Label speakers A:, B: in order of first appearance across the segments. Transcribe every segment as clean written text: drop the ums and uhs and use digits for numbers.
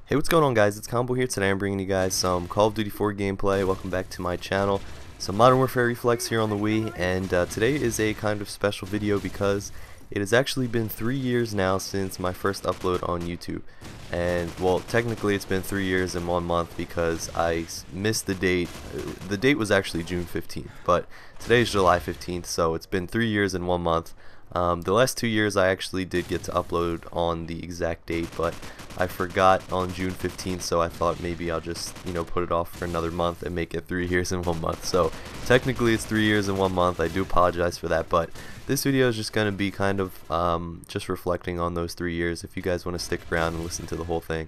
A: Hey, what's going on, guys? It's Combo here. Today I'm bringing you guys some Call of Duty 4 gameplay. Welcome back to my channel. Some Modern Warfare Reflex here on the Wii, and today is a kind of special video because it has actually been 3 years now since my first upload on YouTube. And, well, technically it's been 3 years and 1 month because I missed the date. The date was actually June 15th, but today is July 15th, so it's been 3 years and 1 month. The last 2 years I actually did get to upload on the exact date, but I forgot on June 15th, so I thought maybe I'll just, put it off for another month and make it 3 years and 1 month. So technically it's 3 years and 1 month. I do apologize for that, but this video is just going to be kind of just reflecting on those 3 years. If you guys want to stick around and listen to the whole thing,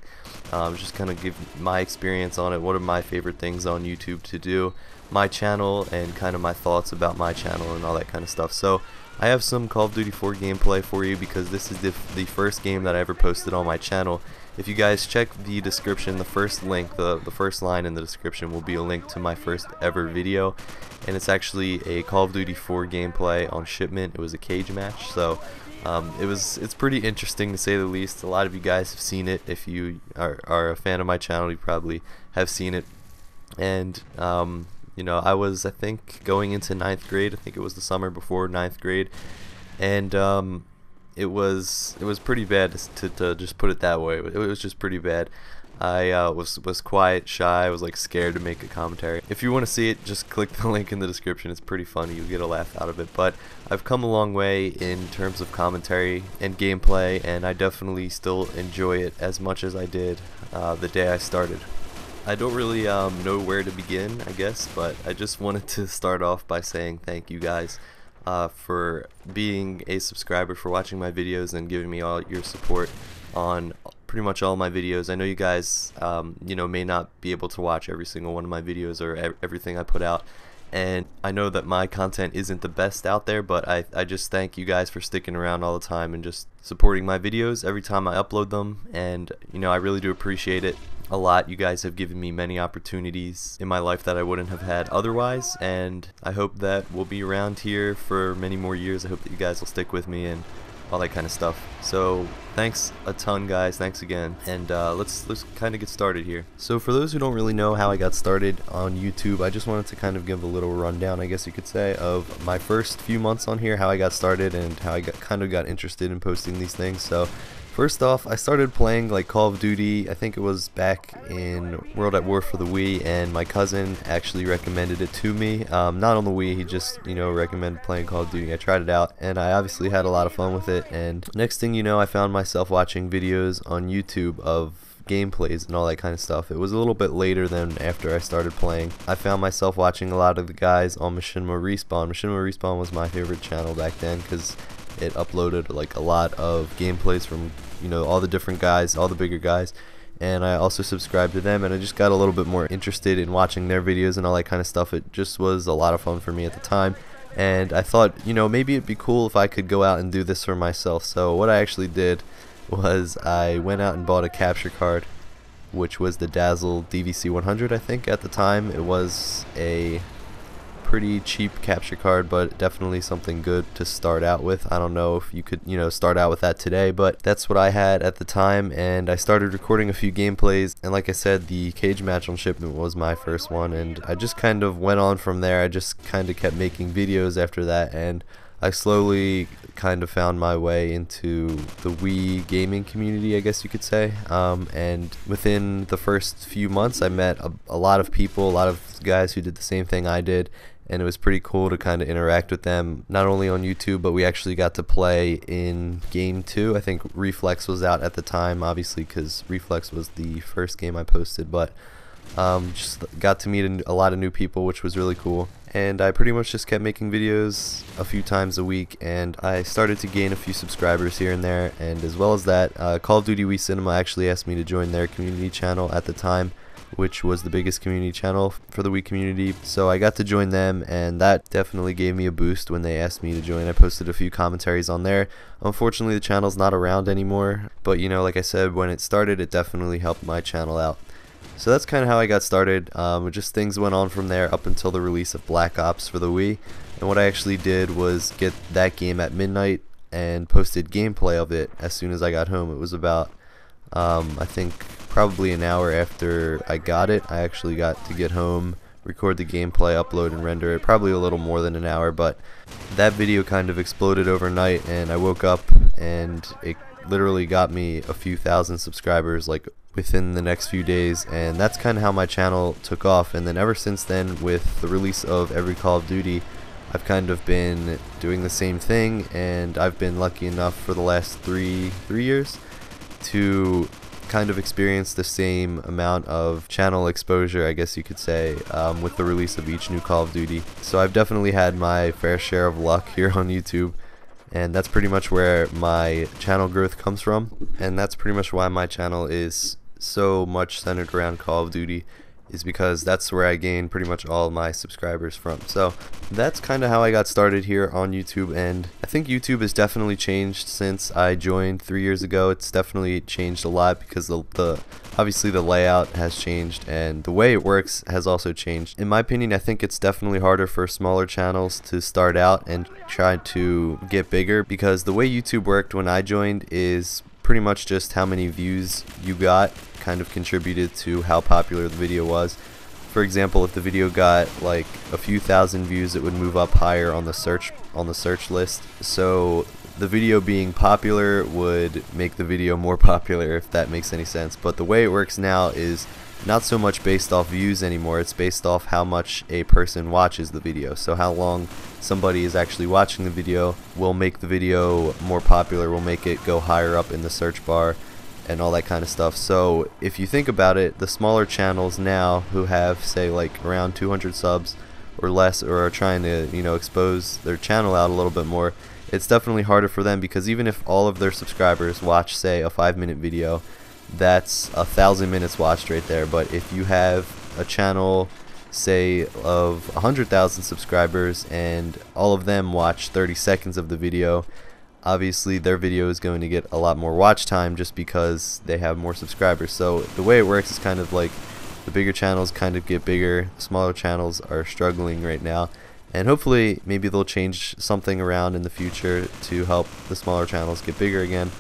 A: just kind of give my experience on it, what are my favorite things on YouTube to do, my channel, and kind of my thoughts about my channel and all that kind of stuff. So I have some Call of Duty 4 gameplay for you because this is the first game that I ever posted on my channel. If you guys check the description, the first link, the first line in the description will be a link to my first ever video, and it's actually a Call of Duty 4 gameplay on shipment. It was a cage match, so it's pretty interesting to say the least. A lot of you guys have seen it. If you are a fan of my channel, you probably have seen it. And I was, I think, going into 9th grade. I think it was the summer before 9th grade, and it was pretty bad to just put it that way. It was just pretty bad. I was quiet, shy. I was like scared to make a commentary. If you want to see it, just click the link in the description. It's pretty funny. You'll get a laugh out of it. But I've come a long way in terms of commentary and gameplay, and I definitely still enjoy it as much as I did the day I started. I don't really know where to begin, I guess, but I just wanted to start off by saying thank you guys for being a subscriber, for watching my videos and giving me all your support on pretty much all my videos. I know you guys may not be able to watch every single one of my videos or everything I put out, and I know that my content isn't the best out there, but I just thank you guys for sticking around all the time and just supporting my videos every time I upload them, and I really do appreciate it a lot. You guys have given me many opportunities in my life that I wouldn't have had otherwise, and I hope that we'll be around here for many more years. I hope that you guys will stick with me and all that kind of stuff. So thanks a ton, guys. Thanks again, and let's kind of get started here. So for those who don't really know how I got started on YouTube, I just wanted to kind of give a little rundown, I guess you could say, of my first few months on here, how I got started and how I kind of got interested in posting these things. So first off, I started playing like Call of Duty, I think it was back in World at War for the Wii, and my cousin actually recommended it to me. Not on the Wii, he just, recommended playing Call of Duty. I tried it out, and I obviously had a lot of fun with it, and next thing you know, I found myself watching videos on YouTube of gameplays and all that kind of stuff. It was a little bit later than after I started playing. I found myself watching a lot of the guys on Machinima Respawn. Machinima Respawn was my favorite channel back then because it uploaded like a lot of gameplays from all the different guys, all the bigger guys, and I also subscribed to them, and I just got a little bit more interested in watching their videos and all that kind of stuff. It just was a lot of fun for me at the time, and I thought maybe it'd be cool if I could go out and do this for myself. So what I actually did was I went out and bought a capture card, which was the Dazzle DVC 100. I think at the time it was a pretty cheap capture card, but definitely something good to start out with. I don't know if you could start out with that today, but that's what I had at the time, and I started recording a few gameplays, and like I said, the cage match on shipment was my first one, and I just kind of went on from there. I just kind of kept making videos after that, and I slowly kind of found my way into the Wii gaming community, I guess you could say, and within the first few months I met a lot of people, a lot of guys who did the same thing I did, and it was pretty cool to kind of interact with them, not only on YouTube, but we actually got to play in game 2. I think Reflex was out at the time, obviously, because Reflex was the first game I posted, but just got to meet a lot of new people, which was really cool. And I pretty much just kept making videos a few times a week, and I started to gain a few subscribers here and there. And as well as that, Call of Duty Wii Cinema actually asked me to join their community channel at the time, which was the biggest community channel for the Wii community. So I got to join them, and that definitely gave me a boost when they asked me to join. I posted a few commentaries on there. Unfortunately, the channel's not around anymore, but like I said, when it started, it definitely helped my channel out. So that's kind of how I got started. Just things went on from there up until the release of Black Ops for the Wii, and what I actually did was get that game at midnight and posted gameplay of it as soon as I got home. It was about I think probably an hour after I got it. I actually got to get home, record the gameplay, upload and render it, probably a little more than an hour, but that video kind of exploded overnight, and I woke up and it literally got me a few thousand subscribers like within the next few days, and that's kind of how my channel took off. And then ever since then, with the release of every Call of Duty, I've kind of been doing the same thing, and I've been lucky enough for the last three years to kind of experience the same amount of channel exposure, I guess you could say, with the release of each new Call of Duty. So I've definitely had my fair share of luck here on YouTube, and that's pretty much where my channel growth comes from, and that's pretty much why my channel is so much centered around Call of Duty, is because that's where I gain pretty much all of my subscribers from. So that's kind of how I got started here on YouTube, and I think YouTube has definitely changed since I joined 3 years ago. It's definitely changed a lot because obviously the layout has changed, and the way it works has also changed. In my opinion, I think it's definitely harder for smaller channels to start out and try to get bigger, because the way YouTube worked when I joined is pretty much just how many views you got kind of contributed to how popular the video was. For example, if the video got like a few thousand views, it would move up higher on the search list. So the video being popular would make the video more popular, if that makes any sense. But the way it works now is not so much based off views anymore, it's based off how much a person watches the video. So how long somebody is actually watching the video will make the video more popular, will make it go higher up in the search bar and all that kind of stuff. So if you think about it, the smaller channels now who have, say, like around 200 subs or less, or are trying to, you know, expose their channel out a little bit more, it's definitely harder for them, because even if all of their subscribers watch, say, a 5-minute video, that's 1,000 minutes watched right there. But if you have a channel, say, of 100,000 subscribers and all of them watch 30 seconds of the video, obviously their video is going to get a lot more watch time just because they have more subscribers. So the way it works is kind of like the bigger channels kind of get bigger, the smaller channels are struggling right now, and hopefully maybe they'll change something around in the future to help the smaller channels get bigger again.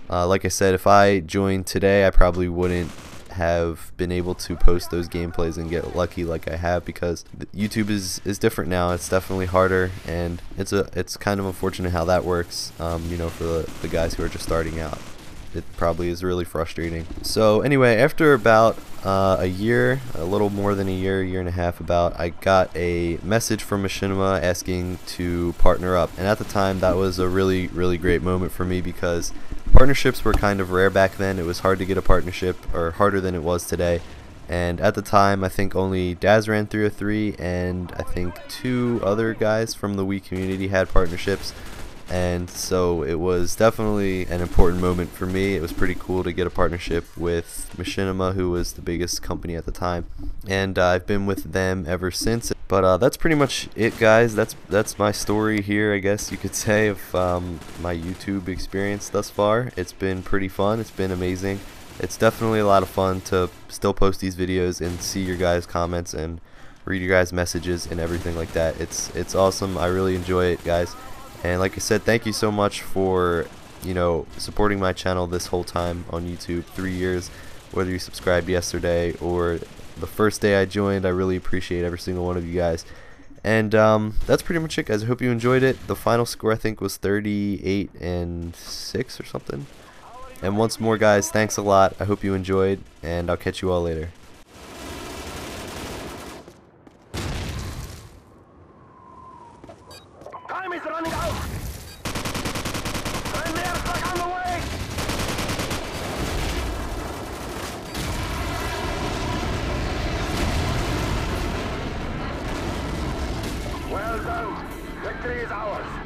A: Like I said, if I joined today, I probably wouldn't have been able to post those gameplays and get lucky like I have, because YouTube is different now. It's definitely harder, and it's kind of unfortunate how that works, you know, for the guys who are just starting out. It probably is really frustrating. So anyway, after about a year, a little more than a year and a half about, I got a message from Machinima asking to partner up, and at the time that was a really great moment for me, because partnerships were kind of rare back then. It was hard to get a partnership, or harder than it was today. And at the time, I think only Daz ran 303, and I think 2 other guys from the Wii community had partnerships. And so it was definitely an important moment for me. It was pretty cool to get a partnership with Machinima, who was the biggest company at the time, and I've been with them ever since. But that's pretty much it, guys. That's my story here, I guess you could say, of my YouTube experience thus far. It's been pretty fun. It's been amazing. It's definitely a lot of fun to still post these videos and see your guys' comments and read your guys' messages and everything like that. It's awesome. I really enjoy it, guys. And like I said, thank you so much for, you know, supporting my channel this whole time on YouTube, 3 years, whether you subscribed yesterday or the first day I joined. I really appreciate every single one of you guys. And that's pretty much it, guys. I hope you enjoyed it. The final score, I think, was 38-6 or something. And once more, guys, thanks a lot. I hope you enjoyed, and I'll catch you all later.
B: Time is running out! And they're stuck on the way! Well done! Victory is ours!